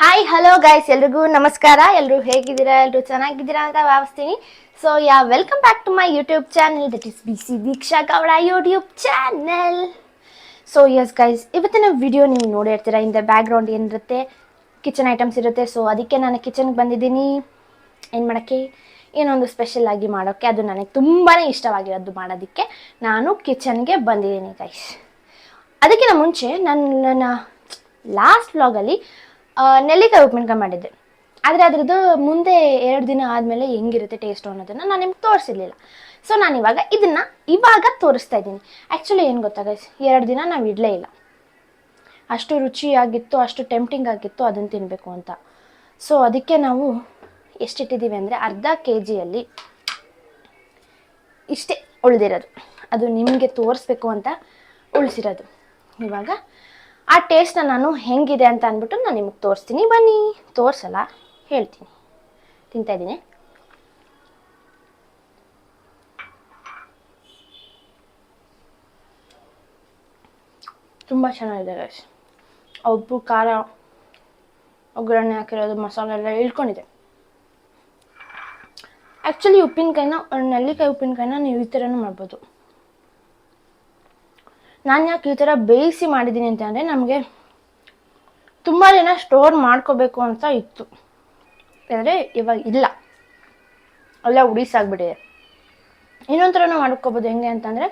Hi hello guys, ಎಲ್ರಿಗೂ ನಮಸ್ಕಾರ. ಎಲ್ಲರೂ ಹೇಗಿದ್ದೀರಾ? ಎಲ್ಲರೂ ಚೆನ್ನಾಗಿದ್ದೀರಾ ಅಂತ ಭಾವಿಸ್ತೀನಿ. So welcome back to my YouTube channel, that is B C Deeksha Gowda YouTube channel. So yes guys, ಇವತ್ತಿನ ವಿಡಿಯೋ ನೀವು ನೋಡಿರ್ತೀರಾ. ಇಂದ ಬ್ಯಾಕ್ ಗ್ರೌಂಡ್ ಏನಿರುತ್ತೆ, ಕಿಚನ್ ಐಟಮ್ಸ್ ಇರುತ್ತೆ. ಸೊ ಅದಕ್ಕೆ ನಾನು ಕಿಚನ್ಗೆ ಬಂದಿದ್ದೀನಿ. ಏನು ಮಾಡೋಕ್ಕೆ, ಏನೊಂದು ಸ್ಪೆಷಲ್ ಆಗಿ ಮಾಡೋಕ್ಕೆ, ಅದು ನನಗೆ ತುಂಬಾ ಇಷ್ಟವಾಗಿರೋದು ಮಾಡೋದಕ್ಕೆ ನಾನು ಕಿಚನ್ಗೆ ಬಂದಿದ್ದೀನಿ ಗೈಸ್. ಅದಕ್ಕಿಂತ ಮುಂಚೆ ನನ್ನ ಲಾಸ್ಟ್ ವ್ಲಾಗಲ್ಲಿ ನೆಲ್ಲಿಕಾಯಿ ಉಪ್ಪಿನಕಾಯಿ ಮಾಡಿದ್ದೆ. ಆದರೆ ಅದ್ರದ್ದು ಮುಂದೆ 2 ದಿನ ಆದಮೇಲೆ ಹೆಂಗಿರುತ್ತೆ ಟೇಸ್ಟು ಅನ್ನೋದನ್ನು ನಾನು ನಿಮ್ಗೆ ತೋರಿಸಿರ್ಲಿಲ್ಲ. ಸೊ ನಾನು ಇವಾಗ ತೋರಿಸ್ತಾ ಇದ್ದೀನಿ. ಆ್ಯಕ್ಚುಲಿ ಏನು ಗೊತ್ತಾ ಗೈಸ್, 2 ದಿನ ನಾವು ಇಡಲೇ ಇಲ್ಲ. ಅಷ್ಟು ರುಚಿಯಾಗಿತ್ತು, ಅಷ್ಟು ಟೆಂಪ್ಟಿಂಗ್ ಆಗಿತ್ತು ಅದನ್ನು ತಿನ್ನಬೇಕು ಅಂತ. ಸೊ ಅದಕ್ಕೆ ನಾವು ಎಷ್ಟಿಟ್ಟಿದ್ದೀವಿ ಅಂದರೆ ಅರ್ಧ KGಯಲ್ಲಿ ಇಷ್ಟೇ ಉಳಿದಿರೋದು. ಅದು ನಿಮಗೆ ತೋರಿಸ್ಬೇಕು ಅಂತ ಉಳಿಸಿರೋದು. ಇವಾಗ ಆ ಟೇಸ್ಟ್ನ ನಾನು ಹೆಂಗಿದೆ ಅಂತ ಅಂದ್ಬಿಟ್ಟು ನಾನು ನಿಮಗೆ ತೋರಿಸ್ತೀನಿ. ಬನ್ನಿ, ತೋರಿಸಲ್ಲ, ಹೇಳ್ತೀನಿ. ತಿಂತಾಯಿದ್ದೀನಿ. ತುಂಬ ಚೆನ್ನಾಗಿದೆ ಗೈಸ್. ಉಪ್ಪು ಖಾರ ಒಗ್ಗರಣೆ ಹಾಕಿರೋದು ಮಸಾಲೆ ಎಲ್ಲ ಇಳ್ಕೊಂಡಿದೆ. ಆ್ಯಕ್ಚುಲಿ ನೆಲ್ಲಿಕಾಯಿ ಉಪ್ಪಿನಕಾಯಿನ ನೀವು ಈ ಥರನೂ ಮಾಡ್ಬೋದು. ನಾನು ಯಾಕೆ ಈ ಥರ ಬೇಯಿಸಿ ಮಾಡಿದ್ದೀನಿ ಅಂತಂದರೆ, ನಮಗೆ ತುಂಬ ದಿನ ಸ್ಟೋರ್ ಮಾಡ್ಕೋಬೇಕು ಅಂತ ಇತ್ತು. ಆದರೆ ಇವಾಗ ಇಲ್ಲ, ಎಲ್ಲ ಉಡಿಸಾಗ್ಬಿಟ್ಟಿದೆ. ಇನ್ನೊಂದು ಥರನೂ ಮಾಡ್ಕೋಬೋದು. ಹೆಂಗೆ ಅಂತಂದರೆ,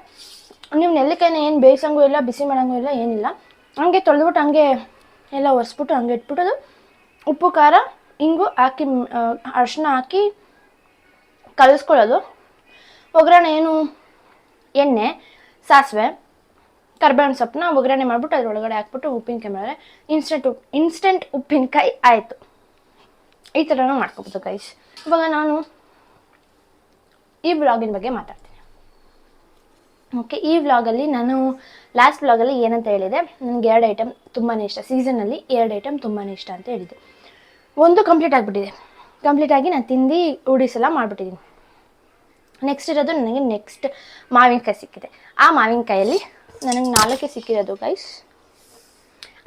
ನೀವು ನೆಲ್ಲಿಕಾಯಿನ ಏನು ಬೇಯಿಸಂಗೂ ಇಲ್ಲ, ಬಿಸಿ ಮಾಡೋಂಗೂ ಇಲ್ಲ, ಏನಿಲ್ಲ. ಹಂಗೆ ತೊಳೆದ್ಬಿಟ್ಟು ಹಂಗೆ ಎಲ್ಲ ಒರೆಸ್ಬಿಟ್ಟು ಹಂಗೆ ಇಟ್ಬಿಟ್ಟೋದು. ಉಪ್ಪು ಖಾರ ಇಂಗು ಹಾಕಿ ಅರಿಶಿನ ಹಾಕಿ ಕಲಿಸ್ಕೊಳ್ಳೋದು. ಒಗ್ಗರಣೆ ಏನು, ಎಣ್ಣೆ, ಸಾಸಿವೆ, ಕರ್ಬೇವಿನ ಸೊಪ್ಪನ್ನ ಒಗ್ಗರಣೆ ಮಾಡಿಬಿಟ್ಟು ಅದರೊಳಗಡೆ ಹಾಕ್ಬಿಟ್ಟು ಉಪ್ಪಿನಕಾಯಿ ಮಾಡಿದ್ರೆ ಇನ್ಸ್ಟೆಂಟ್ ಉಪ್ಪಿನಕಾಯಿ ಆಯಿತು. ಈ ಥರನೂ ಮಾಡ್ಕೊಬೋದು ಗೈಸ್. ಇವಾಗ ನಾನು ಈ ವ್ಲಾಗಿನ ಬಗ್ಗೆ ಮಾತಾಡ್ತೀನಿ. ಓಕೆ, ಈ ವ್ಲಾಗಲ್ಲಿ ನಾನು ಲಾಸ್ಟ್ ವ್ಲಾಗಲ್ಲಿ ಏನಂತ ಹೇಳಿದೆ, ನನಗೆ 2 ಐಟಮ್ ತುಂಬಾ ಇಷ್ಟ. ಸೀಸನಲ್ಲಿ 2 ಐಟಮ್ ತುಂಬಾ ಇಷ್ಟ ಅಂತ ಹೇಳಿದ್ದೆ. ಒಂದು ಕಂಪ್ಲೀಟ್ ಆಗಿಬಿಟ್ಟಿದೆ. ಕಂಪ್ಲೀಟಾಗಿ ನಾನು ತಿಂದು ಉಡಿಸೆಲ್ಲ ಮಾಡಿಬಿಟ್ಟಿದ್ದೀನಿ. ನೆಕ್ಸ್ಟ್ ಇರೋದು ನನಗೆ ಮಾವಿನಕಾಯಿ ಸಿಕ್ಕಿದೆ. ಆ ಮಾವಿನಕಾಯಲ್ಲಿ ನನಗೆ 4 ಸಿಕ್ಕಿರೋದು ಗೈಸ್.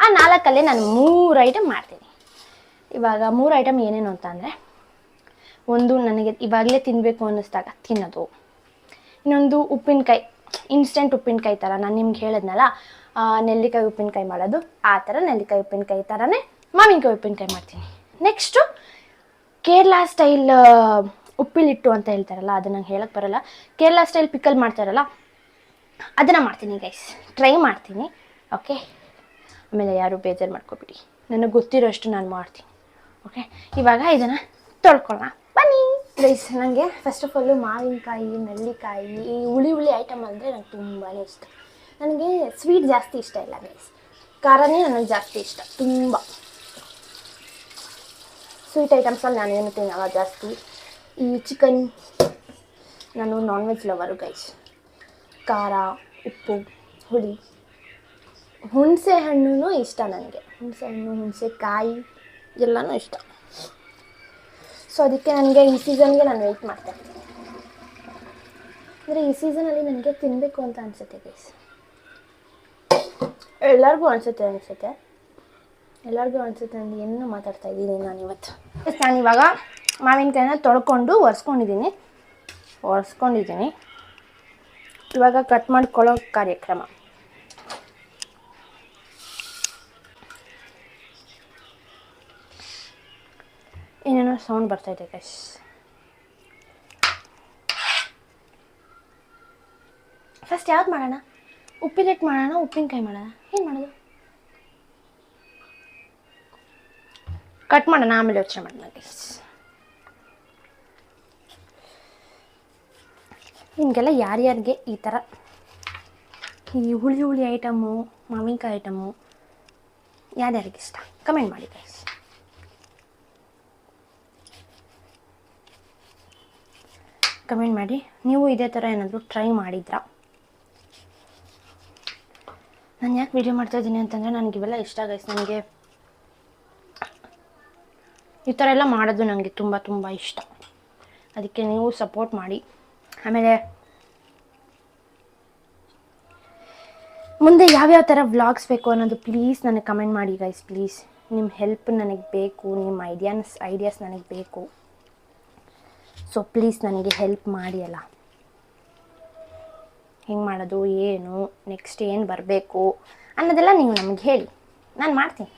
ಆ 4ಅಲ್ಲಿ ನಾನು 3 ಐಟಮ್ ಮಾಡ್ತೀನಿ. ಇವಾಗ 3 ಐಟಮ್ ಏನೇನು ಅಂತ ಅಂದರೆ, ಒಂದು ನನಗೆ ಇವಾಗಲೇ ತಿನ್ನಬೇಕು ಅನ್ನಿಸ್ದಾಗ ತಿನ್ನೋದು. ಇನ್ನೊಂದು ಉಪ್ಪಿನಕಾಯಿ, ಇನ್ಸ್ಟೆಂಟ್ ಉಪ್ಪಿನಕಾಯಿ ಥರ ನಾನು ನಿಮ್ಗೆ ಹೇಳಿದ್ನಲ್ಲ, ನೆಲ್ಲಿಕಾಯಿ ಉಪ್ಪಿನಕಾಯಿ ಮಾಡೋದು, ಆ ಥರ ನೆಲ್ಲಿಕಾಯಿ ಉಪ್ಪಿನಕಾಯಿ ಥರನೇ ಮಾವಿನಕಾಯಿ ಉಪ್ಪಿನಕಾಯಿ ಮಾಡ್ತೀನಿ. ನೆಕ್ಸ್ಟು ಕೇರಳ ಸ್ಟೈಲ್ ಉಪ್ಪಿಲಿಟ್ಟು ಅಂತ ಹೇಳ್ತಾರಲ್ಲ, ಅದು ನಂಗೆ ಹೇಳಕ್ಕೆ ಬರೋಲ್ಲ. ಕೇರಳ ಸ್ಟೈಲ್ ಪಿಕಲ್ ಮಾಡ್ತಾರಲ್ಲ, ಅದನ್ನು ಮಾಡ್ತೀನಿ ಗೈಸ್, ಟ್ರೈ ಮಾಡ್ತೀನಿ. ಓಕೆ, ಆಮೇಲೆ ಯಾರು ಬೇಜಾರು ಮಾಡ್ಕೊಬಿಡಿ, ನನಗೆ ಗೊತ್ತಿರೋಷ್ಟು ನಾನು ಮಾಡ್ತೀನಿ. ಓಕೆ, ಇವಾಗ ಇದನ್ನು ತೊಳ್ಕೊಳ್ಳೋಣ ಬನ್ನಿ ಗೈಸ್. ನನಗೆ ಫಸ್ಟ್ ಆಫ್ ಆಲು ಮಾವಿನಕಾಯಿ, ನೆಲ್ಲಿಕಾಯಿ, ಈ ಹುಳಿ ಐಟಮ್ ಅಂದರೆ ನಂಗೆ ತುಂಬಾ ಇಷ್ಟ. ನನಗೆ ಸ್ವೀಟ್ ಜಾಸ್ತಿ ಇಷ್ಟ ಇಲ್ಲ ಗೈಸ್, ಖಾರನೇ ನನಗೆ ಜಾಸ್ತಿ ಇಷ್ಟ. ತುಂಬ ಸ್ವೀಟ್ ಐಟಮ್ಸಲ್ಲಿ ನಾನು ಏನು ತಿನ್ನಲ್ಲ ಜಾಸ್ತಿ. ಈ ಚಿಕನ್, ನಾನು ನಾನ್ ವೆಜ್ ಲವರು ಗೈಸ್. ಖಾರ, ಉಪ್ಪು, ಹುಳಿ, ಹುಣಸೆ ಹಣ್ಣು ಇಷ್ಟ ನನಗೆ. ಹುಣಸೆ ಹಣ್ಣು, ಹುಣಸೆಕಾಯಿ ಎಲ್ಲನೂ ಇಷ್ಟ. ಸೊ ಅದಕ್ಕೆ ನನಗೆ ಈ ಸೀಸನ್ಗೆ ನಾನು ವೆಯ್ಟ್ ಮಾಡ್ತಾ ಇರ್ತೀನಿ. ಅಂದರೆ ಈ ಸೀಸನಲ್ಲಿ ನನಗೆ ತಿನ್ನಬೇಕು ಅಂತ ಅನಿಸುತ್ತೆ ಗೈಸ್. ಎಲ್ಲರಿಗೂ ಅನಿಸುತ್ತೆ ಅಂದರೆ ಏನೂ ಮಾತಾಡ್ತಾ ಇದ್ದೀನಿ ನಾನು ಇವತ್ತು. ನಾನಿವಾಗ ಮಾವಿನಕಾಯಿನ ತೊಳ್ಕೊಂಡು ಒರೆಸ್ಕೊಂಡಿದ್ದೀನಿ. ಇವಾಗ ಕಟ್ ಮಾಡ್ಕೊಳ್ಳೋ ಕಾರ್ಯಕ್ರಮ. ಏನೇನೋ ಸೌಂಡ್ ಬರ್ತಾಯಿದೆ ಗೈಸ್. ಫಸ್ಟ್ ಯಾವ್ದು ಮಾಡೋಣ? ಉಪ್ಪಿನಟ್ಟು ಮಾಡೋಣ, ಉಪ್ಪಿನಕಾಯಿ ಮಾಡೋಣ, ಏನು ಮಾಡೋದು? ಕಟ್ ಮಾಡೋಣ, ಆಮೇಲೆ ಯೋಚನೆ ಮಾಡೋಣ ಗೈಸ್. ನಿಮಗೆಲ್ಲ ಯಾರ್ಯಾರಿಗೆ ಈ ಥರ ಈ ಹುಳಿ ಐಟಮು, ಮಾವಿನಕಾಯಿ ಐಟಮು ಯಾರ್ಯಾರಿಗೆ ಇಷ್ಟ ಕಮೆಂಟ್ ಮಾಡಿ ಗೈಸ್. ಕಮೆಂಟ್ ಮಾಡಿ. ನೀವು ಇದೇ ಥರ ಏನಾದರೂ ಟ್ರೈ ಮಾಡಿದ್ರಾ? ನಾನು ಯಾಕೆ ವಿಡಿಯೋ ಮಾಡ್ತಾಯಿದ್ದೀನಿ ಅಂತಂದರೆ, ನನಗೆ ಇವೆಲ್ಲ ಇಷ್ಟ ಗೈಸ್. ನನಗೆ ಈ ಥರ ಎಲ್ಲ ಮಾಡೋದು ನನಗೆ ತುಂಬ ಇಷ್ಟ. ಅದಕ್ಕೆ ನೀವು ಸಪೋರ್ಟ್ ಮಾಡಿ. ಆಮೇಲೆ ಮುಂದೆ ಯಾವ್ಯಾವ ಥರ ವ್ಲಾಗ್ಸ್ ಬೇಕು ಅನ್ನೋದು ಪ್ಲೀಸ್ ನನಗೆ ಕಮೆಂಟ್ ಮಾಡಿ ಗೈಸ್. ಪ್ಲೀಸ್ ನಿಮ್ಮ ಹೆಲ್ಪ್ ನನಗೆ ಬೇಕು, ನಿಮ್ಮ ಐಡಿಯಾಸ್ ನನಗೆ ಬೇಕು. ಸೊ ಪ್ಲೀಸ್ ನನಗೆ ಹೆಲ್ಪ್ ಮಾಡಿ ಅಲ್ಲ. ಹೆಂಗೆ ಮಾಡೋದು, ಏನು ನೆಕ್ಸ್ಟ್ ಏನು ಬರಬೇಕು ಅನ್ನೋದೆಲ್ಲ ನೀವು ನಮಗೆ ಹೇಳಿ, ನಾನು ಮಾಡ್ತೀನಿ.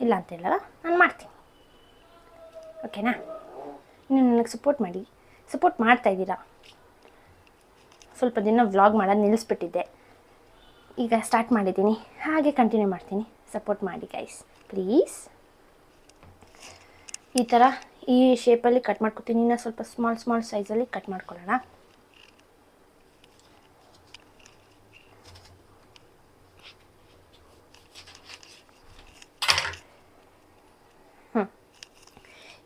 ಇಲ್ಲ ಅಂತ ಹೇಳಲ್ಲ, ನಾನು ಮಾಡ್ತೀನಿ. ಓಕೆನಾ? ನೀವು ನನಗೆ ಸಪೋರ್ಟ್ ಮಾಡ್ತಾಯಿದ್ದೀರಾ. ಸ್ವಲ್ಪ ದಿನ ವ್ಲಾಗ್ ಮಾಡೋದು ನಿಲ್ಲಿಸ್ಬಿಟ್ಟಿದ್ದೆ, ಈಗ ಸ್ಟಾರ್ಟ್ ಮಾಡಿದ್ದೀನಿ, ಹಾಗೆ ಕಂಟಿನ್ಯೂ ಮಾಡ್ತೀನಿ. ಸಪೋರ್ಟ್ ಮಾಡಿ ಗೈಸ್ ಪ್ಲೀಸ್. ಈ ಥರ ಈ ಶೇಪಲ್ಲಿ ಕಟ್ ಮಾಡ್ಕೊತೀನಿ. ಇನ್ನು ಸ್ವಲ್ಪ ಸ್ಮಾಲ್ ಸೈಜಲ್ಲಿ ಕಟ್ ಮಾಡ್ಕೊಳ್ಳೋಣ.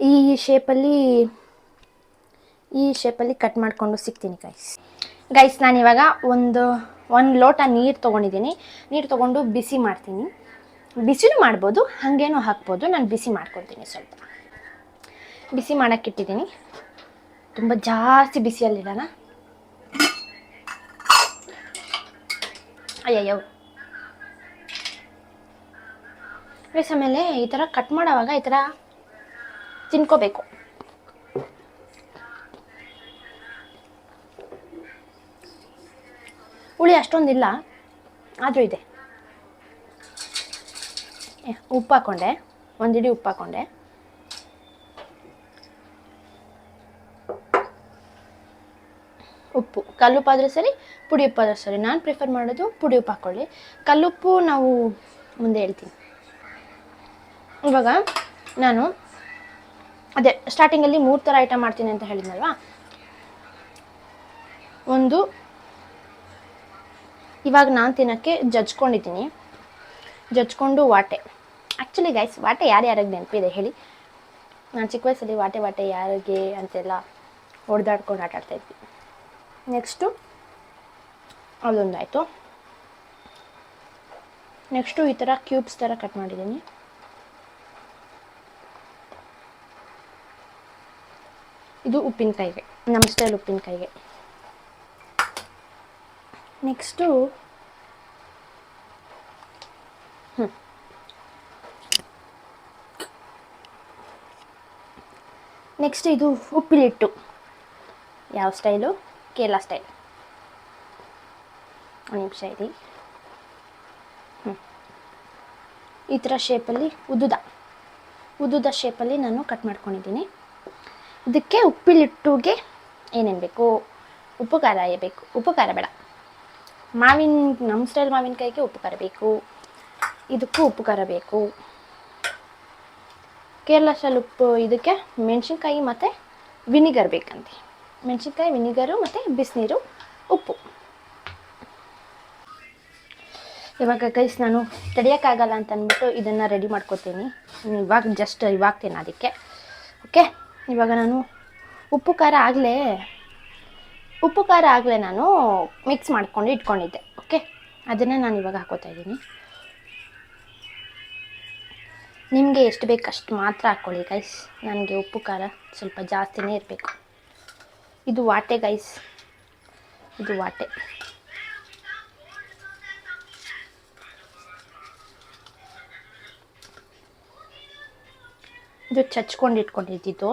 ಈ ಶೇಪಲ್ಲಿ ಕಟ್ ಮಾಡಿಕೊಂಡು ಸಿಗ್ತೀನಿ ಗೈಸ್. ನಾನಿವಾಗ ಒಂದು ಲೋಟ ನೀರು ತೊಗೊಂಡಿದ್ದೀನಿ. ನೀರು ತೊಗೊಂಡು ಬಿಸಿ ಮಾಡ್ತೀನಿ. ಬಿಸಿನೂ ಮಾಡ್ಬೋದು, ಹಾಗೇನೂ ಹಾಕ್ಬೋದು. ನಾನು ಬಿಸಿ ಮಾಡ್ಕೊತೀನಿ. ಸ್ವಲ್ಪ ಬಿಸಿ ಮಾಡೋಕ್ಕಿಟ್ಟಿದ್ದೀನಿ. ತುಂಬ ಜಾಸ್ತಿ ಬಿಸಿಯಲ್ಲಿಡೋಣ. ಅಯ್ಯಯ್ಯೋ ಗೈಸ್, ಆಮೇಲೆ ಈ ಥರ ಕಟ್ ಮಾಡೋವಾಗ ಈ ಥರ ತಿನ್ಕೋಬೇಕು. ಹುಳಿ ಅಷ್ಟೊಂದಿಲ್ಲ, ಆದರೂ ಇದೆ. ಉಪ್ಪು ಹಾಕ್ಕೊಂಡೆ, ಒಂದಿಡಿ ಉಪ್ಪು ಹಾಕ್ಕೊಂಡೆ. ಉಪ್ಪು ಕಲ್ಲುಪ್ಪಾದರೆ ಸರಿ, ಪುಡಿ ಉಪ್ಪಾದರೆ ಸರಿ. ನಾನು ಪ್ರಿಫರ್ ಮಾಡೋದು ಪುಡಿ ಉಪ್ಪು ಹಾಕ್ಕೊಳ್ಳಿ. ಕಲ್ಲುಪ್ಪು ನಾವು ಮುಂದೆ ಹೇಳ್ತೀನಿ. ಇವಾಗ ನಾನು ಅದೇ ಸ್ಟಾರ್ಟಿಂಗಲ್ಲಿ 3 ಥರ ಐಟಮ್ ಮಾಡ್ತೀನಿ ಅಂತ ಹೇಳಿದ್ನಲ್ವಾ. ಒಂದು ಇವಾಗ ನಾನು ತಿನ್ನೋಕ್ಕೆ ಜಜ್ಕೊಂಡು ವಾಟೆ. ಆ್ಯಕ್ಚುಲಿ ಗೈಸ್, ವಾಟೆ ಯಾರ್ಯಾರಿಗೆ ನೆನಪಿದೆ ಹೇಳಿ? ನಾನು ಚಿಕ್ಕ ವಯಸ್ಸಲ್ಲಿ ವಾಟೆ ಯಾರಿಗೆ ಅಂತೆಲ್ಲ ಹೊಡೆದಾಡ್ಕೊಂಡು ಆಟಾಡ್ತಾಯಿದ್ವಿ. ನೆಕ್ಸ್ಟು ಅದೊಂದಾಯಿತು. ನೆಕ್ಸ್ಟು ಈ ಥರ ಕ್ಯೂಬ್ಸ್ ಥರ ಕಟ್ ಮಾಡಿದ್ದೀನಿ. ಇದು ಉಪ್ಪಿನಕಾಯಿಗೆ, ನಮ್ಮ ಸ್ಟೈಲ್ ಉಪ್ಪಿನಕಾಯಿಗೆ. ನೆಕ್ಸ್ಟು ನೆಕ್ಸ್ಟ್ ಇದು ಉಪ್ಪಿಲಿಟ್ಟು. ಯಾವ ಸ್ಟೈಲು? ಕೇರಳ ಸ್ಟೈಲ್. ಒಂದು ನಿಮಿಷ ಇದೆ. ಈ ಥರ ಶೇಪಲ್ಲಿ ಉದ್ದುದ ಶೇಪಲ್ಲಿ ನಾನು ಕಟ್ ಮಾಡ್ಕೊಂಡಿದ್ದೀನಿ. ಇದಕ್ಕೆ ಉಪ್ಪಿಲಿಟ್ಟುಗೆ ಏನೇನು ಬೇಕು? ಉಪ್ಪು ಖಾರ ಬೇಕು. ಉಪ್ಪು ಖಾರ ಬೇಡ, ನಮ್ಮ ಸ್ಟೈಲ್ ಮಾವಿನಕಾಯಿಗೆ ಉಪ್ಪು ಖಾರ ಬೇಕು. ಇದಕ್ಕೂ ಉಪ್ಪು ಖಾರ ಬೇಕು. ಕೇರಳ ಸ್ಟೈಲ್ ಉಪ್ಪು ಇದಕ್ಕೆ ಮೆಣಸಿನ್ಕಾಯಿ ಮತ್ತು ವಿನಿಗರ್ ಬೇಕಂತೆ. ಮೆಣಸಿನ್ಕಾಯಿ, ವಿನಿಗರು ಮತ್ತು ಬಿಸಿನೀರು, ಉಪ್ಪು. ಇವಾಗ ಗೈಸ್, ನಾನು ತಡೆಯೋಕ್ಕಾಗಲ್ಲ ಅಂತ ಅಂದ್ಬಿಟ್ಟು ಇದನ್ನು ರೆಡಿ ಮಾಡ್ಕೊತೀನಿ. ಇವಾಗ ತಿನ್ನೋದಕ್ಕೆ. ಓಕೆ, ಇವಾಗ ನಾನು ಉಪ್ಪು ಖಾರ ಆಗಲೇ ನಾನು ಮಿಕ್ಸ್ ಮಾಡ್ಕೊಂಡು ಇಟ್ಕೊಂಡಿದ್ದೆ. ಓಕೆ, ಅದನ್ನು ನಾನು ಇವಾಗ ಹಾಕೋತಾ ಇದ್ದೀನಿ. ನಿಮಗೆ ಎಷ್ಟು ಬೇಕು ಅಷ್ಟು ಮಾತ್ರ ಹಾಕ್ಕೊಳ್ಳಿ ಗೈಸ್. ನನಗೆ ಉಪ್ಪು ಖಾರ ಸ್ವಲ್ಪ ಜಾಸ್ತಿನೇ ಇರಬೇಕು. ಇದು ವಾಟೆ ಗೈಸ್, ಇದು ವಾಟೆ. ಇದು ಚಚ್ಕೊಂಡು ಇಟ್ಕೊಂಡಿದ್ದು.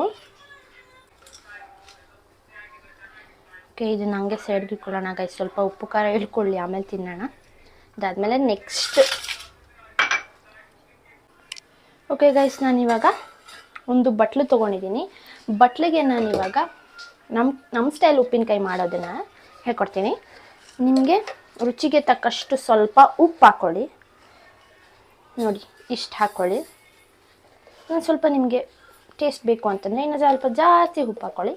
ಓಕೆ, ಇದು ನನಗೆ ಸೈಡ್ಗೆ ಇಟ್ಕೊಳ್ಳೋಣ ಗೈಸ್. ಸ್ವಲ್ಪ ಉಪ್ಪು ಖಾರ ಇಟ್ಕೊಳ್ಳಿ, ಆಮೇಲೆ ತಿನ್ನೋಣ. ಅದಾದಮೇಲೆ ನೆಕ್ಸ್ಟ್. ಓಕೆ ಗೈಸ್, ನಾನಿವಾಗ ಒಂದು ಬಟ್ಲು ತೊಗೊಂಡಿದ್ದೀನಿ. ಬಟ್ಲಿಗೆ ನಾನಿವಾಗ ನಮ್ಮ ಸ್ಟೈಲ್ ಉಪ್ಪಿನಕಾಯಿ ಮಾಡೋದನ್ನು ಹೇಳ್ಕೊಡ್ತೀನಿ. ನಿಮಗೆ ರುಚಿಗೆ ತಕ್ಕಷ್ಟು ಸ್ವಲ್ಪ ಉಪ್ಪು ಹಾಕ್ಕೊಳ್ಳಿ. ನೋಡಿ, ಇಷ್ಟು ಹಾಕ್ಕೊಳ್ಳಿ. ಇನ್ನು ಸ್ವಲ್ಪ ನಿಮಗೆ ಟೇಸ್ಟ್ ಬೇಕು ಅಂತಂದರೆ ಇನ್ನು ಸ್ವಲ್ಪ ಜಾಸ್ತಿ ಉಪ್ಪು ಹಾಕ್ಕೊಳ್ಳಿ.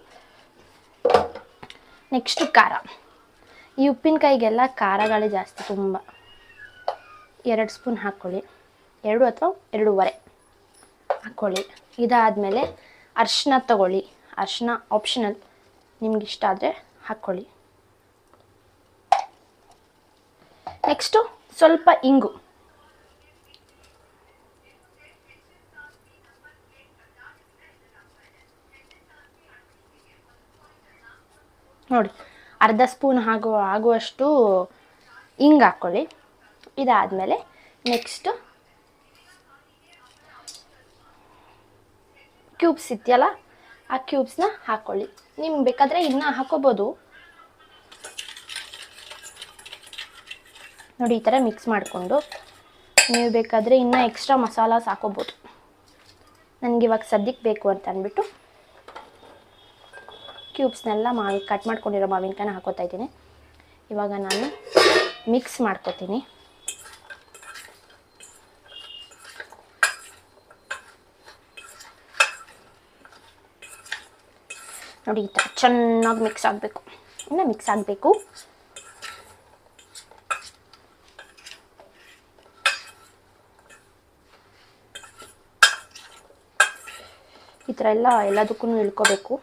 ನೆಕ್ಸ್ಟು ಖಾರ. ಈ ಉಪ್ಪಿನಕಾಯಿಗೆಲ್ಲ ಖಾರಗಳೇ ಜಾಸ್ತಿ, ತುಂಬ. 2 ಸ್ಪೂನ್ ಹಾಕ್ಕೊಳ್ಳಿ, 2 ಅಥವಾ 2.5 ಹಾಕ್ಕೊಳ್ಳಿ. ಇದಾದಮೇಲೆ ಅರಿಶಿನ ತಗೊಳ್ಳಿ. ಅರಿಶಿನ ಆಪ್ಷನಲ್, ನಿಮ್ಗಿಷ್ಟ ಆದರೆ ಹಾಕ್ಕೊಳ್ಳಿ. ನೆಕ್ಸ್ಟು ಸ್ವಲ್ಪ ಇಂಗು. ನೋಡಿ, ಅರ್ಧ ಸ್ಪೂನ್ ಆಗುವಷ್ಟು ಹಿಂಗೆ ಹಾಕ್ಕೊಳ್ಳಿ. ಇದಾದಮೇಲೆ ನೆಕ್ಸ್ಟು ಕ್ಯೂಬ್ಸ್ ಇದೆಯಲ್ಲ ಆ ಕ್ಯೂಬ್ಸ್ನ ಹಾಕ್ಕೊಳ್ಳಿ. ನಿಮ್ಗೆ ಬೇಕಾದರೆ ಇನ್ನೂ ಹಾಕೋಬೋದು. ನೋಡಿ ಈ ಥರ ಮಿಕ್ಸ್ ಮಾಡಿಕೊಂಡು ನೀವು ಬೇಕಾದರೆ ಇನ್ನೂ ಎಕ್ಸ್ಟ್ರಾ ಮಸಾಲಾಸ್ ಹಾಕೋಬೋದು. ನನಗೆ ಇವಾಗ ಸದ್ಯಕ್ಕೆ ಬೇಕು ಅಂತ ಅಂದ್ಬಿಟ್ಟು ಕ್ಯೂಬ್ಸ್ನೆಲ್ಲ ಕಟ್ ಮಾಡ್ಕೊಂಡಿರೋ ಮಾವಿನಕಾಯಿನ ಹಾಕೋತಾ ಇದ್ದೀನಿ. ಇವಾಗ ನಾನು ಮಿಕ್ಸ್ ಮಾಡ್ಕೊತೀನಿ. ನೋಡಿ ಈ ಥರ ಚೆನ್ನಾಗಿ ಮಿಕ್ಸ್ ಆಗಬೇಕು. ಇನ್ನು ಮಿಕ್ಸ್ ಆಗಬೇಕು. ಈ ಥರ ಎಲ್ಲದಕ್ಕೂ ಇಳ್ಕೋಬೇಕು.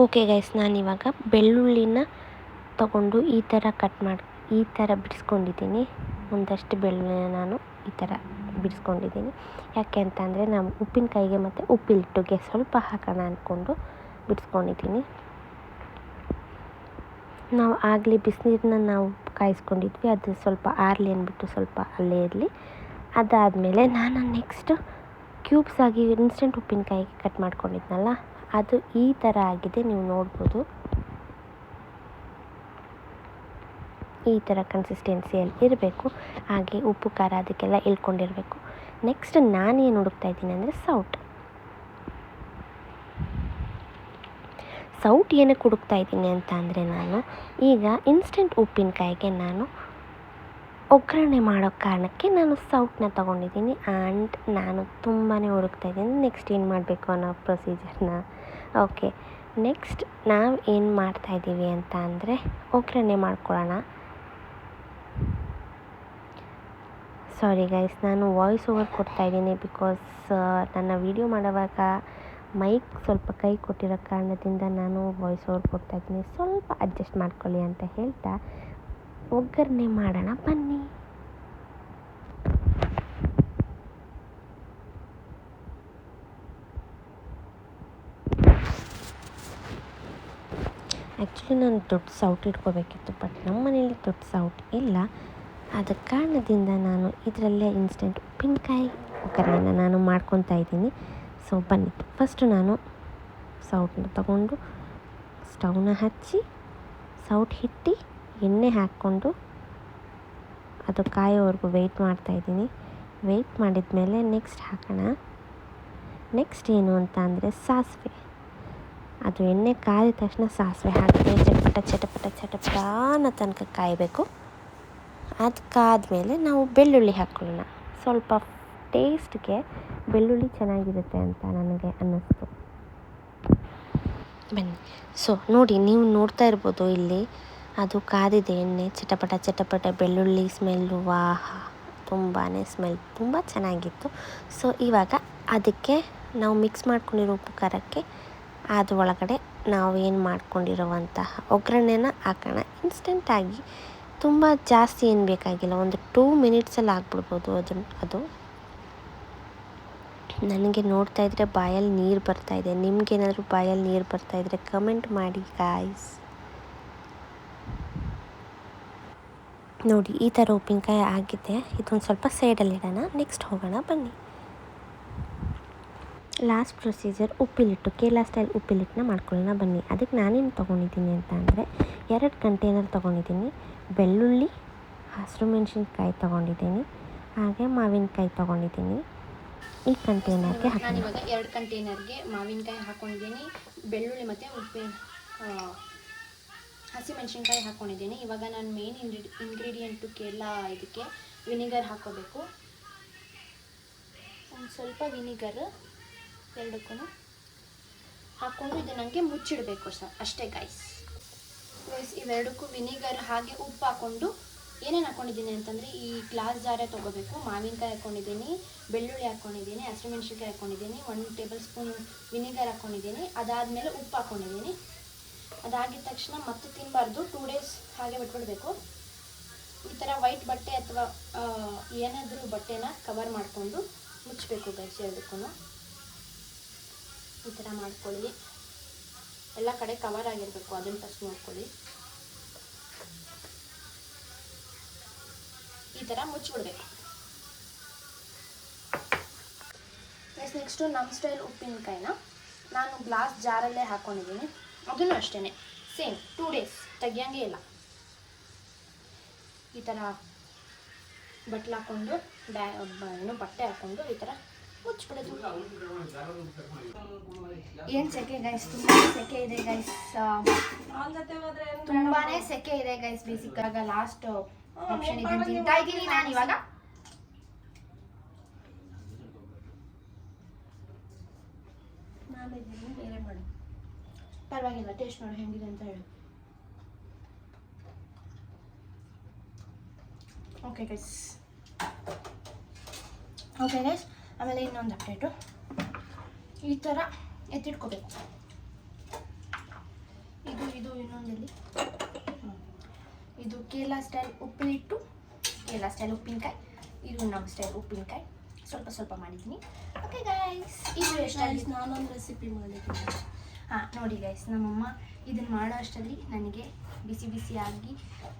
ಓಕೆ ಗೈಸ್, ನಾನಿವಾಗ ಬೆಳ್ಳುಳ್ಳಿನ ತಗೊಂಡು ಈ ಥರ ಬಿಡಿಸ್ಕೊಂಡಿದ್ದೀನಿ. ಒಂದಷ್ಟು ಬೆಳ್ಳುಳ್ಳಿನ ನಾನು ಈ ಥರ ಬಿಡಿಸ್ಕೊಂಡಿದ್ದೀನಿ. ಯಾಕೆ ಅಂತ ಅಂದರೆ ನಾವು ಉಪ್ಪಿನಕಾಯಿಗೆ ಮತ್ತು ಉಪ್ಪಿಟ್ಟಿಗೆ ಸ್ವಲ್ಪ ಹಾಕೋಣ ಅಂದ್ಕೊಂಡು ಬಿಡಿಸ್ಕೊಂಡಿದ್ದೀನಿ. ನಾವು ಆಗಲೇ ಬಿಸಿನೀರನ್ನ ನಾವು ಕಾಯಿಸ್ಕೊಂಡಿದ್ವಿ, ಅದು ಸ್ವಲ್ಪ ಆರಲಿ ಅಂದ್ಬಿಟ್ಟು ಸ್ವಲ್ಪ ಅಲ್ಲೇ ಇರಲಿ. ಅದಾದಮೇಲೆ ನಾನು ನೆಕ್ಸ್ಟ್ ಕ್ಯೂಬ್ಸ್ ಆಗಿ ಇನ್ಸ್ಟೆಂಟ್ ಉಪ್ಪಿನಕಾಯಿಗೆ ಕಟ್ ಮಾಡ್ಕೊಂಡಿದ್ನಲ್ಲ, ಅದು ಈ ಥರ ಆಗಿದೆ. ನೀವು ನೋಡ್ಬೋದು ಈ ಥರ ಕನ್ಸಿಸ್ಟೆನ್ಸಿಯಲ್ಲಿ ಇರಬೇಕು. ಹಾಗೆ ಉಪ್ಪು ಖಾರ ಅದಕ್ಕೆಲ್ಲ ಇಳ್ಕೊಂಡಿರಬೇಕು. ನೆಕ್ಸ್ಟ್ ನಾನೇನು ಹುಡುಕ್ತಾ ಇದ್ದೀನಿ ಅಂದರೆ ಸೌಟ್ ಏನಕ್ಕೆ ಹುಡುಕ್ತಾ ಇದ್ದೀನಿ ಅಂತ ಅಂದರೆ, ನಾನು ಈಗ ಇನ್ಸ್ಟೆಂಟ್ ಉಪ್ಪಿನಕಾಯಿಗೆ ನಾನು ಒಗ್ಗರಣೆ ಮಾಡೋ ಕಾರಣಕ್ಕೆ ನಾನು ಸೌಟನ್ನ ತೊಗೊಂಡಿದ್ದೀನಿ. ಆ್ಯಂಡ್ ನಾನು ತುಂಬಾ ಹುಡುಕ್ತಾ ಇದ್ದೀನಿ ನೆಕ್ಸ್ಟ್ ಏನು ಮಾಡಬೇಕು ಅನ್ನೋ ಪ್ರೊಸೀಜರ್ನ. ಓಕೆ, ನೆಕ್ಸ್ಟ್ ನಾವು ಏನು ಮಾಡ್ತಾಯಿದ್ದೀವಿ ಅಂತ ಅಂದರೆ ಒಗ್ಗರಣೆ ಮಾಡ್ಕೊಳ್ಳೋಣ. ಸಾರಿ ಗೈಸ್, ನಾನು ವಾಯ್ಸ್ ಓವರ್ ಕೊಡ್ತಾಯಿದ್ದೀನಿ ಬಿಕಾಸ್ ನನ್ನ ವೀಡಿಯೋ ಮಾಡೋವಾಗ ಮೈಕ್ ಸ್ವಲ್ಪ ಕೈ ಕೊಟ್ಟಿರೋ ಕಾರಣದಿಂದ ನಾನು ವಾಯ್ಸ್ ಓವರ್ ಕೊಡ್ತಾಯಿದ್ದೀನಿ. ಸ್ವಲ್ಪ ಅಡ್ಜಸ್ಟ್ ಮಾಡ್ಕೊಳ್ಳಿ ಅಂತ ಹೇಳ್ತಾ ಒಗ್ಗರಣೆ ಮಾಡೋಣ ಬನ್ನಿ. ಆ್ಯಕ್ಚುಲಿ ನಾನು ದೊಡ್ಡ ಸೌಟ್ ಇಟ್ಕೋಬೇಕಿತ್ತು, ಬಟ್ ನಮ್ಮ ಮನೇಲಿ ದೊಡ್ಡ ಸೌಟ್ ಇಲ್ಲ. ಆದ ಕಾರಣದಿಂದ ನಾನು ಇದರಲ್ಲೇ ಇನ್ಸ್ಟೆಂಟ್ ಉಪ್ಪಿನಕಾಯಿ ಒಗ್ಗರಣೆನ ನಾನು ಮಾಡ್ಕೊತಾ ಇದ್ದೀನಿ. ಸೊ ಬನ್ನಿ, ಫಸ್ಟು ನಾನು ಸೌಟನ್ನ ತಗೊಂಡು ಸ್ಟವ್ನ ಹಚ್ಚಿ ಸೌಟ್ ಇಟ್ಟು ಎಣ್ಣೆ ಹಾಕ್ಕೊಂಡು ಅದು ಕಾಯೋವರೆಗೂ ವೆಯ್ಟ್ ಮಾಡ್ತಾಯಿದ್ದೀನಿ. ವೆಯ್ಟ್ ಮಾಡಿದ ಮೇಲೆ ನೆಕ್ಸ್ಟ್ ಹಾಕೋಣ. ನೆಕ್ಸ್ಟ್ ಏನು ಅಂತ ಅಂದರೆ ಸಾಸಿವೆ. ಅದು ಎಣ್ಣೆ ಕಾಯ್ದ ತಕ್ಷಣ ಸಾಸಿವೆ ಹಾಕಿದ್ರೆ ಚಟಪಟ ಅನ್ನೋ ತನಕ ಕಾಯಬೇಕು. ಅದು ಕಾದ್ಮೇಲೆ ನಾವು ಬೆಳ್ಳುಳ್ಳಿ ಹಾಕ್ಕೊಳ್ಳೋಣ. ಸ್ವಲ್ಪ ಟೇಸ್ಟ್ಗೆ ಬೆಳ್ಳುಳ್ಳಿ ಚೆನ್ನಾಗಿರುತ್ತೆ ಅಂತ ನನಗೆ ಅನ್ನಿಸ್ತು. ಬನ್ನಿ. ಸೊ ನೋಡಿ, ನೀವು ನೋಡ್ತಾ ಇರ್ಬೋದು ಇಲ್ಲಿ ಅದು ಕಾದಿದೆ ಎಣ್ಣೆ, ಚಟಪಟ ಬೆಳ್ಳುಳ್ಳಿ ಸ್ಮೆಲ್ಲು, ವಾಹ, ತುಂಬಾ ಸ್ಮೆಲ್ ತುಂಬ ಚೆನ್ನಾಗಿತ್ತು. ಸೊ ಇವಾಗ ಅದಕ್ಕೆ ನಾವು ಮಿಕ್ಸ್ ಮಾಡ್ಕೊಂಡಿರೋ ಉಪ್ಪು ಖಾರಕ್ಕೆ ಅದು ಒಳಗಡೆ ನಾವು ಏನು ಮಾಡ್ಕೊಂಡಿರೋವಂತಹ ಒಗ್ಗರಣೆನ ಹಾಕೋಣ. ಇನ್ಸ್ಟೆಂಟಾಗಿ, ತುಂಬ ಜಾಸ್ತಿ ಏನು ಬೇಕಾಗಿಲ್ಲ, ಒಂದು 2 ಮಿನಿಟ್ಸಲ್ಲಿ ಆಗಿಬಿಡ್ಬೋದು. ಅದು ನನಗೆ ನೋಡ್ತಾ ಇದ್ದರೆ ಬಾಯಲ್ಲಿ ನೀರು ಬರ್ತಾಯಿದೆ. ನಿಮಗೇನಾದರೂ ಬಾಯಲ್ಲಿ ನೀರು ಬರ್ತಾಯಿದ್ರೆ ಕಮೆಂಟ್ ಮಾಡಿ ಗಾಯ್ಸ್. ನೋಡಿ ಈ ಥರ ಉಪ್ಪಿನಕಾಯಿ ಆಗಿದೆ. ಇದೊಂದು ಸ್ವಲ್ಪ ಸೈಡಲ್ಲಿ ಇಡೋಣ. ನೆಕ್ಸ್ಟ್ ಹೋಗೋಣ ಬನ್ನಿ. ಲಾಸ್ಟ್ ಪ್ರೊಸೀಜರ್ ಉಪ್ಪಿಲಿಟ್ಟು, ಕೇರಳ ಸ್ಟೈಲ್ ಉಪ್ಪಿಲಿಟ್ಟನ್ನ ಮಾಡ್ಕೊಳ್ಳೋಣ ಬನ್ನಿ. ಅದಕ್ಕೆ ನಾನೇನು ತೊಗೊಂಡಿದ್ದೀನಿ ಅಂತ ಅಂದರೆ 2 ಕಂಟೈನರ್ ತೊಗೊಂಡಿದ್ದೀನಿ. ಬೆಳ್ಳುಳ್ಳಿ, ಹಸಿರು ಮೆಣಸಿನ್ಕಾಯಿ ತೊಗೊಂಡಿದ್ದೀನಿ, ಹಾಗೆ ಮಾವಿನಕಾಯಿ ತೊಗೊಂಡಿದ್ದೀನಿ. ಈ ಕಂಟೈನರ್ಗೆ ನಾನಿವಾಗ 2 ಕಂಟೈನರ್ಗೆ ಮಾವಿನಕಾಯಿ ಹಾಕ್ಕೊಂಡಿದ್ದೀನಿ, ಬೆಳ್ಳುಳ್ಳಿ ಮತ್ತು ಹಸಿಮೆಣಸಿನ್ಕಾಯಿ ಹಾಕ್ಕೊಂಡಿದ್ದೀನಿ. ಇವಾಗ ನಾನು ಮೇನ್ ಇಂಗ್ರೀಡಿಯೆಂಟು ಕೇರಳ ಇದಕ್ಕೆ ವಿನಿಗರ್ ಹಾಕ್ಕೋಬೇಕು. ಒಂದು ಸ್ವಲ್ಪ ವಿನಿಗರ್ ಎರಡಕ್ಕೂ ಹಾಕ್ಕೊಂಡು ಇದು ನನಗೆ ಮುಚ್ಚಿಡಬೇಕು ಅಷ್ಟೇ ಗೈಸ್. ಇವೆರಡಕ್ಕೂ ವಿನಿಗರ್ ಹಾಗೆ ಉಪ್ಪು ಹಾಕ್ಕೊಂಡು ಏನೇನು ಹಾಕ್ಕೊಂಡಿದ್ದೀನಿ ಅಂತಂದರೆ, ಈ ಗ್ಲಾಸ್ ಜಾರೇ ತೊಗೋಬೇಕು. ಮಾವಿನಕಾಯಿ ಹಾಕ್ಕೊಂಡಿದ್ದೀನಿ, ಬೆಳ್ಳುಳ್ಳಿ ಹಾಕ್ಕೊಂಡಿದ್ದೀನಿ, ಹಸಿಮೆಣಸಿನ್ಕಾಯಿ ಹಾಕ್ಕೊಂಡಿದ್ದೀನಿ, 1 ಟೇಬಲ್ ಸ್ಪೂನ್ ವಿನಿಗರ್ ಹಾಕ್ಕೊಂಡಿದ್ದೀನಿ. ಅದಾದಮೇಲೆ ಉಪ್ಪು ಹಾಕ್ಕೊಂಡಿದ್ದೀನಿ. ಅದಾಗಿದ ತಕ್ಷಣ ಮತ್ತೆ ತಿನ್ನಬಾರ್ದು, 2 ಡೇಸ್ ಹಾಗೆ ಬಿಟ್ಬಿಡಬೇಕು. ಈ ಥರ ವೈಟ್ ಬಟ್ಟೆ ಅಥವಾ ಏನಾದರೂ ಬಟ್ಟೆನ ಕವರ್ ಮಾಡಿಕೊಂಡು ಮುಚ್ಚಬೇಕು ಗೈಸ್. ಎರಡಕ್ಕೂ ಈ ಥರ ಮಾಡ್ಕೊಳ್ಳಿ. ಎಲ್ಲ ಕಡೆ ಕವರ್ ಆಗಿರಬೇಕು, ಅದನ್ನು ಫಸ್ಟ್ ನೋಡ್ಕೊಳ್ಳಿ. ಈ ಥರ ಮುಚ್ಚಿಬಿಡ್ಬೇಕು. ನೆಕ್ಸ್ಟು ನಮ್ಮ ಸ್ಟೈಲ್ ಉಪ್ಪಿನಕಾಯಿನ ನಾನು ಗ್ಲಾಸ್ ಜಾರಲ್ಲೇ ಹಾಕ್ಕೊಂಡಿದ್ದೀನಿ. ಅದನ್ನು ಅಷ್ಟೇ ಸೇಮ್ 2 days ತೆಗಿಯೋಂಗೇ ಇಲ್ಲ. ಈ ಥರ ಬಟ್ಲು ಹಾಕ್ಕೊಂಡು ಏನು ಬಟ್ಟೆ ಹಾಕ್ಕೊಂಡು ಈ ಥರ ಮುಚ್ಚಿಬಿಡೋದು. ಏನು ಸೆಕೆ ಗೈಸ್, ತುಂಬಾ ಸೆಕೆ ಇದೆ ಗೈಸ್, ತುಂಬಾ ಸೆಕೆ ಇದೆ ಗೈಸ್. ಬೇಸಿಕ್ಕಾಗ ಲಾಸ್ಟ್ ಆಪ್ಷನ್ ಇದನ್ನು ತಿಂತಾ ಇದ್ದೀನಿ ನಾನು ಇವಾಗ. ಬೇರೆ ಮಾಡಿ ಪರವಾಗಿಲ್ಲ, ಟೇಸ್ಟ್ ನೋಡಿ ಹೆಂಗಿದೆ ಅಂತ ಹೇಳಿ. ಓಕೆ ಗೈಸ್, ಆಮೇಲೆ ಇನ್ನೊಂದು ಅಪ್ಡೇಟು, ಈ ಥರ ಎತ್ತಿಟ್ಕೋಬೇಕು. ಇದು ಇನ್ನೊಂದಲ್ಲಿ ಇದು ಕೇರಳ ಸ್ಟೈಲ್ ಉಪ್ಪಿನಕಾಯಿ, ಇದು ನಮ್ಮ ಸ್ಟೈಲ್ ಉಪ್ಪಿನಕಾಯಿ. ಸ್ವಲ್ಪ ಮಾಡಿದ್ದೀನಿ. ಓಕೆ ಗೈಸ್, ಇದು ಎಷ್ಟಾಗಿ ನಾನೊಂದು ರೆಸಿಪಿ ಮಾಡಿದ್ದೀನಿ. ನೋಡಿ ಗೈಸ್, ನಮ್ಮಮ್ಮ ಇದನ್ನು ಮಾಡೋ ಅಷ್ಟರಲ್ಲಿ ನನಗೆ ಬಿಸಿಯಾಗಿ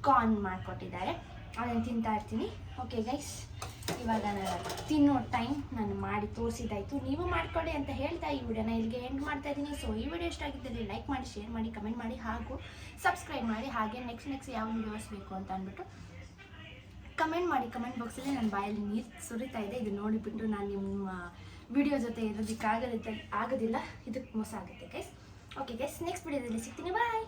ಕಾರ್ನ್ ಮಾಡಿಕೊಟ್ಟಿದ್ದಾರೆ. ಅದನ್ನು ತಿಂತಾ ಇರ್ತೀನಿ. ಓಕೆ ಗೈಸ್, ಇವಾಗ ನಾನು ತಿನ್ನೋ ಟೈಮ್ ನಾನು ಮಾಡಿ ತೋರಿಸಿದ್ದಾಯಿತು. ನೀವು ಮಾಡ್ಕೊಳ್ಳಿ ಅಂತ ಹೇಳ್ತಾ ಈ ವಿಡಿಯೋನ ಇಲ್ಲಿಗೆ ಎಂಡ್ ಮಾಡ್ತಾ ಇದ್ದೀನಿ. ಸೊ ಈ ವಿಡಿಯೋ ಇಷ್ಟ ಆಗಿದ್ದಲ್ಲಿ ಲೈಕ್ ಮಾಡಿ, ಶೇರ್ ಮಾಡಿ, ಕಮೆಂಟ್ ಮಾಡಿ, ಹಾಗೂ ಸಬ್ಸ್ಕ್ರೈಬ್ ಮಾಡಿ. ಹಾಗೆ ನೆಕ್ಸ್ಟ್ ಯಾವ ವಿಡಿಯೋಸ್ ಬೇಕು ಅಂತ ಅಂದ್ಬಿಟ್ಟು ಕಮೆಂಟ್ ಮಾಡಿ. ಕಮೆಂಟ್ ಬಾಕ್ಸಲ್ಲಿ ನನ್ನ ಬಾಯಲ್ಲಿ ನೀರು ಸುರಿತಾ ಇದೆ. ಇದು ನೋಡಿಬಿಟ್ಟು ನಾನು ನಿಮ್ಮ ವಿಡಿಯೋ ಜೊತೆ ಇರೋದಕ್ಕೆ ಆಗೋದಿಲ್ಲ. ಇದಕ್ಕೆ ಮೋಸ ಆಗುತ್ತೆ ಗೈಸ್. ಓಕೆ ಗೈಸ್, ನೆಕ್ಸ್ಟ್ ವಿಡಿಯೋದಲ್ಲಿ ಸಿಗ್ತೀನಿ. ಬಾಯ್.